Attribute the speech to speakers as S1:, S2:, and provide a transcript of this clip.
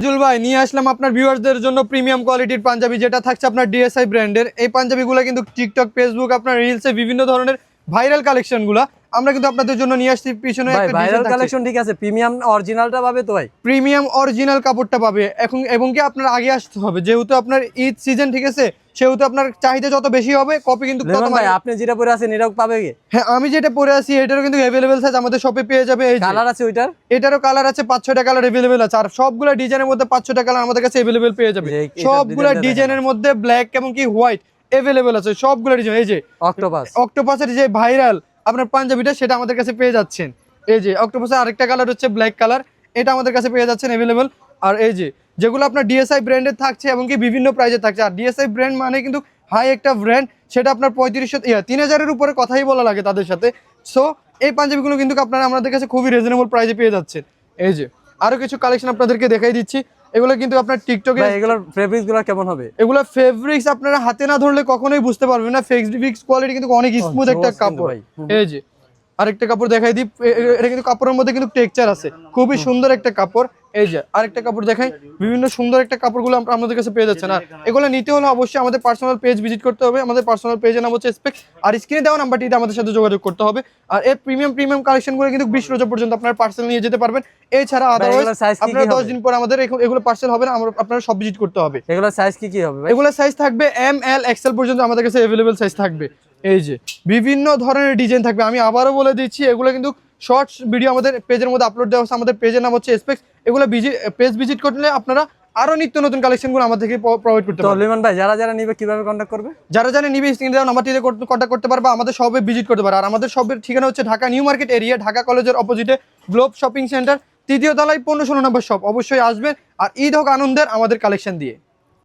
S1: Joule ভাই নিয়ে আসলাম আপনার ভিউয়ারদের জন্য প্রিমিয়াম কোয়ালিটির পাঞ্জাবি, যেটা থাকছে আপনার ডিএসআই ব্র্যান্ডের। এই পাঞ্জাবিগুলো কিন্তু টিকটক, ফেসবুক, আপনার রিলসে বিভিন্ন ধরনের ভাইরাল কালেকশনগুলো আমরা কিন্তু আপনাদের জন্য নিয়ে আসছি। পিছনে
S2: ভাই
S1: একটা
S2: ভাইরাল
S1: ডিজাইন থাকছে,
S2: কালেকশন ঠিক আছে, প্রিমিয়াম অরিজিনালটা পাবে তো ভাই?
S1: প্রিমিয়াম অরিজিনাল কাপড়টা পাবে এখন, এবং কি আপনার আগে আসতে হবে, যেহেতু আপনার ঈদ সিজন, ঠিক আছে, সেহেতু আপনার চাহিদা যত বেশি হবে কপি কিন্তু তত
S2: ভাই আপনি যেটা পরে আছেন এটাও পাবে কি?
S1: হ্যাঁ, আমি যেটা পরে আছি এটারও কিন্তু अवेलेबल সাইজ আমাদের শপে পেয়ে যাবে। এই
S2: কালার আছে ওইটার?
S1: এটারও কালার আছে, 5-6টা কালার अवेलेबल আছে, আর সবগুলা ডিজাইনের মধ্যে 5-6টা কালার আমাদের কাছে अवेलेबल পেয়ে যাবে। সবগুলা ডিজাইনের মধ্যে ব্ল্যাক এবং কি হোয়াইট अवेलेबल আছে, সবগুলা ডিজাইন। এই যে অক্টোপাসের যে ভাইরাল আপনার পাঞ্জাবিটা, সেটা আমাদের কাছে পেয়ে যাচ্ছেন। এই যে অক্টোপাসের আরেকটা কালার হচ্ছে ব্ল্যাক কালার, এটা আমাদের কাছে পেয়ে যাচ্ছেন अवेलेबल। আর এই যে যেগুলো আপনার ডিএসআই ব্র্যান্ডের থাকছে এবং কি বিভিন্ন প্রাইজে থাকছে, আর ডিএসআই ব্র্যান্ড মানে কিন্তু হাই একটা ব্র্যান্ড, সেটা আপনার 3500-3000-এর উপরে কথাই বলা লাগে তাদের সাথে। সো এই পাঞ্জাবিগুলো কিন্তু আপনারা আমাদের কাছে খুবই রিজনেবল প্রাইসে পেয়ে যাচ্ছেন। এই যে আরো কিছু কালেকশন আপনাদেরকে দেখাই দিচ্ছি, এগুলো কিন্তু আপনার টিকটকে।
S2: এগুলোর ফেব্রিক্সগুলো কেমন হবে?
S1: এগুলো ফেব্রিক্স আপনারা হাতে না ধরলে কখনোই বুঝতে পারবেন না, ফেব্রিক্স কোয়ালিটি কিন্তু অনেক স্মুথ একটা কাপড়। এই যে আরেকটা কাপড় দেখাই দিই, এটা কিন্তু কাপড়ের মধ্যে কিন্তু টেক্সচার আছে, খুবই সুন্দর একটা কাপড়। এই যে আরেকটা কাপড় দেখাই, বিভিন্ন সুন্দর একটা কাপড়গুলো আমাদের কাছে পেয়ে যাচ্ছে না। এগুলো নিতে হলে অবশ্যই আমাদের পার্সোনাল পেজ ভিজিট করতে হবে, আমাদের পার্সোনাল পেজের নাম হচ্ছে স্পেক, আর স্ক্রিনে দেওয়া নাম্বারটিতে আমাদের সাথে যোগাযোগ করতে হবে। আর এই প্রিমিয়াম কালেকশনগুলো কিন্তু 20 রোজা পর্যন্ত আপনারা পার্সেল নিয়ে যেতে পারবেন। এছাড়া আদারওয়াইজ আপনারা 10 দিন পর আমাদের এগুলো পার্সেল হবে না, আপনারা সব ভিজিট করতে হবে।
S2: এগুলোর সাইজ কি হবে ভাই?
S1: এগুলোর সাইজ থাকবে এম, এল, এক্সেল পর্যন্ত আমাদের কাছে अवेलेबल সাইজ থাকবে। এই যে বিভিন্ন ধরনের ডিজাইন থাকবে, আমি আবারও বলে দিচ্ছি, এগুলো কিন্তু শর্টস ভিডিও আমাদের পেজের মধ্যে আপলোড দেওয়া আছে, আমাদের পেজের নাম হচ্ছে স্পেক্স। এগুলো পেজ ভিজিট করলে আপনারা আরো নিত্য নতুন কালেকশনগুলো আমাদের থেকে প্রোভাইড করতে পারবেন।
S2: তো লিমন ভাই যারা নিবে কিভাবে কন্টাক্ট করবে?
S1: যারা নিবে স্ক্রিনে দেওয়া নাম্বারটিতে কন্টাক্ট করতে পারবে, আমাদের শপে ভিজিট করতে পারে। আর আমাদের শপের ঠিকানা হচ্ছে Dhaka new market area, Dhaka কলেজের অপোজিটে গ্লোব শপিং সেন্টার, 3য় তলায় 15-16 নম্বর শপ। অবশ্যই আসবেন আর ঈদ হোক আনন্দের আমাদের কালেকশন দিয়ে।